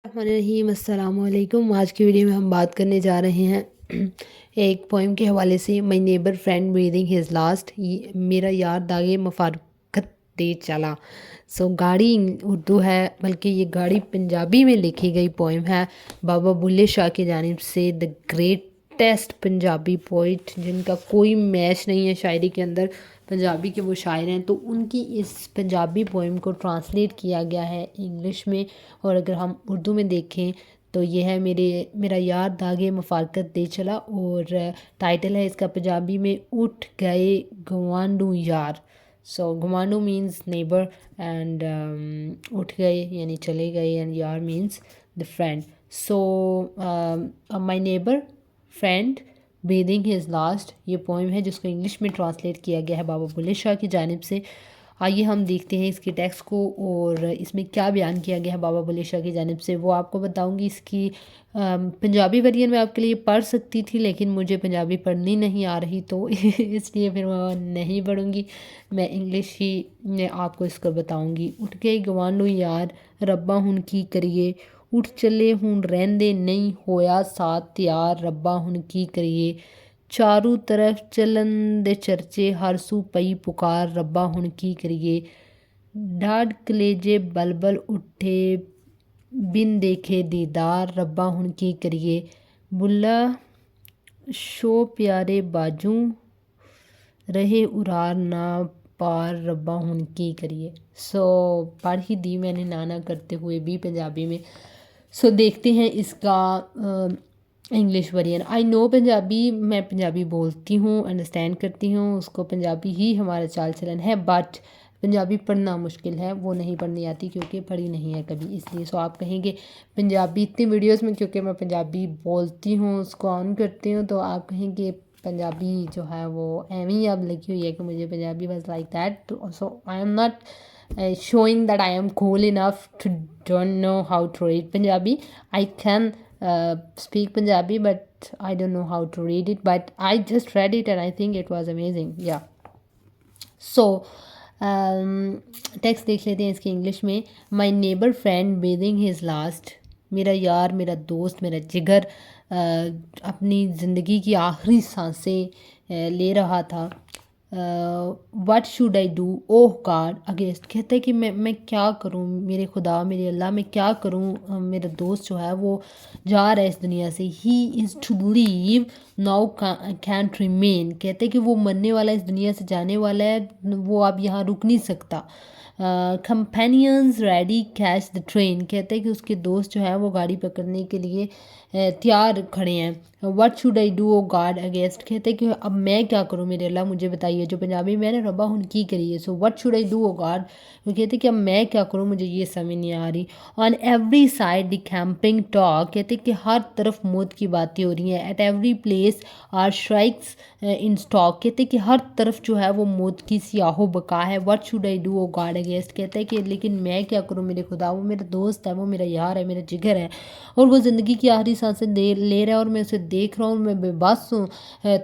الرحمن الرحیم، السلام علیکم۔ آج کی ویڈیو میں ہم بات کرنے جا رہے ہیں ایک پوئم کے حوالے سے، my neighbour friend breathing his last, میرا یار داغے مفارقت دے چلا۔ گاڑی اردو ہے، بلکہ یہ گاڑی پنجابی میں لکھی گئی پوئم ہے بابا بلے شاہ کی جانب سے، دا گریٹسٹ پنجابی پوئٹ، جن کا کوئی میچ نہیں ہے شاعری کے اندر۔ پنجابی کے وہ شاعر ہیں، تو ان کی اس پنجابی پوئم کو ٹرانسلیٹ کیا گیا ہے انگلش میں، اور اگر ہم اردو میں دیکھیں تو یہ ہے میرا یار داغے مفارقت دے چلا، اور ٹائٹل ہے اس کا پنجابی میں اٹھ گئے گوانڈو یار۔ گوانڈو مینس نیبر، اینڈ اٹھ گئے یعنی چلے گئے، اینڈ یار means the friend. My neighbour friend breathing his last, یہ پوئم ہے جس کو انگلش میں ٹرانسلیٹ کیا گیا ہے بابا بلے شاہ کی جانب سے۔ آئیے ہم دیکھتے ہیں اس کے ٹیکسٹ کو، اور اس میں کیا بیان کیا گیا ہے بابا بلے شاہ کی جانب سے، وہ آپ کو بتاؤں گی۔ اس کی پنجابی ورژن میں آپ کے لیے پڑھ سکتی تھی، لیکن مجھے پنجابی پڑھنی نہیں آ رہی، تو اس لیے پھر میں نہیں پڑھوں گی، میں انگلش ہی میں آپ کو اس کو بتاؤں گی۔ اٹھ گئے گوانڈو یار ربا ہن کی کریے، اٹھ چلے ہن رہندے نہیں ہویا ساتھ تیار ربا ہن کی کریے، چاروں طرف چلن دے چرچے ہر سو پئی پکار ربا ہن کی کریے، ڈاڈھ کلیجے بلبل اٹھے بن دیکھے دیدار ربا ہن کی کریے، بلا شو پیارے باجوں رہے ارار نہ پار ربا ہن کی کریے۔ پڑھ ہی دی میں نے نانا کرتے ہوئے بھی پنجابی میں۔ دیکھتے ہیں اس کا انگلش ورژن۔ آئی نو پنجابی، میں پنجابی بولتی ہوں، انڈرسٹینڈ کرتی ہوں، اس کو پنجابی ہی ہمارا چال چلن ہے، بٹ پنجابی پڑھنا مشکل ہے، وہ نہیں پڑھنی آتی کیونکہ پڑھی نہیں ہے کبھی، اس لیے آپ کہیں گے پنجابی اتنی ویڈیوز میں، کیونکہ میں پنجابی بولتی ہوں، اس کو آن کرتی ہوں، تو آپ کہیں گے پنجابی جو ہے وہ ایویں ہی اب لکھی ہوئی ہے کہ مجھے پنجابی بس like that, so I am not showing that I am cool enough to don't know how to read Punjabi. I can speak Punjabi, but I don't know how to read it. But I just read it and I think it was amazing. Yeah. Text دیکھ لیتے ہیں اس کی English میں۔ My neighbour friend breathing his last, میرا یار، میرا دوست، میرا جگر اپنی زندگی کی آخری سانسیں لے رہا تھا۔ What should I do oh God against, کہتا ہے کہ میں کیا کروں میرے خدا، میرے اللہ، میں کیا کروں، میرا دوست جو ہے وہ جا رہا ہے اس دنیا سے۔ He is to leave now can't remain, کہتے ہیں کہ وہ مرنے والا ہے، اس دنیا سے جانے والا ہے، وہ اب یہاں رک نہیں سکتا۔ Companions ready catch the train, کہتے ہیں کہ اس کے دوست جو ہے وہ گاڑی پکڑنے کے لیے تیار کھڑے ہیں۔ What should I do O God against, کہتے ہیں کہ اب میں کیا کروں میرے اللہ، مجھے بتائیے، جو پنجابی میں نے ربا ہن کی کری ہے۔ What should I do O God, وہ کہتے ہیں کہ اب میں کیا کروں، مجھے یہ سمجھ نہیں آ رہی۔ On every side the camping talk, کہتے ہیں کہ ہر طرف موت کی باتیں ہو رہی ہیں۔ At every place are shrieks in stock, کہتے ہیں کہ ہر طرف جو ہے وہ موت کی سیاہ و بقا ہے۔ What should I do O God against, کہتا ہے کہ لیکن میں کیا کروں میرے خدا، وہ میرا دوست ہے، وہ میرا یار ہے، میرا جگر ہے، اور وہ زندگی کی آخری سانسیں لے رہا ہے، اور میں اسے دیکھ رہا ہوں، میں بے بس ہوں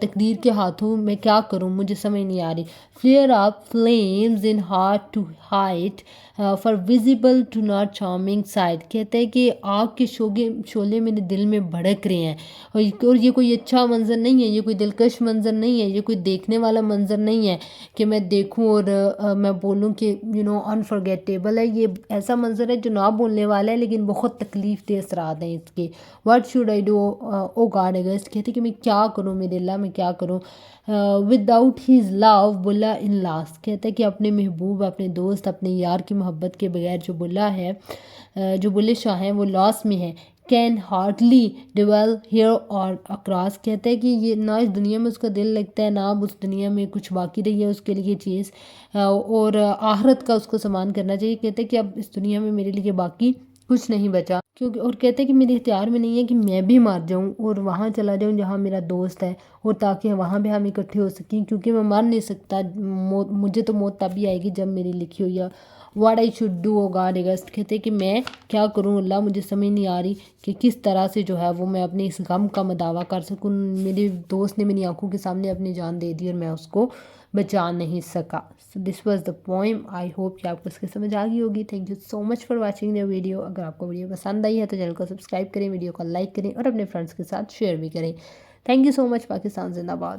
تقدیر کے ہاتھوں، میں کیا کروں، مجھے سمجھ نہیں آ رہی۔ Flare up flames in heart to height far visible to not charming sight, کہتے ہیں کہ آگ کے شعلے میرے دل میں بھڑک رہے ہیں، اور یہ کوئی اچھا منظر نہیں ہے، یہ کوئی دلکش منظر نہیں ہے، یہ کوئی دیکھنے والا منظر نہیں ہے کہ میں دیکھوں اور میں بولوں کہ انفارگیٹیبل ہے۔ یہ ایسا منظر ہے جو نہ بولنے والا ہے، لیکن بہت تکلیف دہ اثرات ہیں اس کے۔ What should I do O God against, کہتے کہ میں کیا کروں میرے اللہ، میں کیا کروں۔ ود آؤٹ ہز لو بلا ان لاس، کہتا ہے کہ اپنے محبوب، اپنے دوست، اپنے یار کی محبت کے بغیر جو بلا ہے، جو بلے شاہ ہیں، وہ لاس میں ہے۔ کین ہارڈلی ڈویل ہیئر اور اکراس، کہتا ہے کہ یہ نہ اس دنیا میں اس کا دل لگتا ہے، نہ اب اس دنیا میں کچھ باقی رہی ہے اس کے لیے چیز، اور آخرت کا اس کو سامان کرنا چاہیے۔ کہتے ہیں کہ اب اس دنیا میں میرے لیے باقی کچھ نہیں بچا، کیونکہ اور کہتے ہیں کہ میرے اختیار میں نہیں ہے کہ میں بھی مر جاؤں اور وہاں چلا جاؤں جہاں میرا دوست ہے، اور تاکہ وہاں بھی ہم اکٹھے ہو سکیں، کیونکہ میں مر نہیں سکتا، مجھے تو موت تب ہی آئے گی جب میری لکھی ہوئی ہے۔ What I should do O God against, کہتے ہیں کہ میں کیا کروں اللہ، مجھے سمجھ نہیں آ رہی کہ کس طرح سے جو ہے وہ میں اپنے اس غم کا مداوع کر سکوں۔ میرے دوست نے میری آنکھوں کے سامنے اپنی جان دے دی اور میں اس کو بچا نہیں سکا. So this was the poem. I hope کہ آپ کو اس کی سمجھ آ گئی ہوگی. Thank you so much for watching the video. اگر آپ کو ویڈیو پسند آئی ہے تو چینل کو سبسکرائب کریں, ویڈیو کو لائک کریں اور اپنے فرینڈس کے ساتھ شیئر بھی کریں. تھینک یو سو مچ. پاکستان زندہ باد.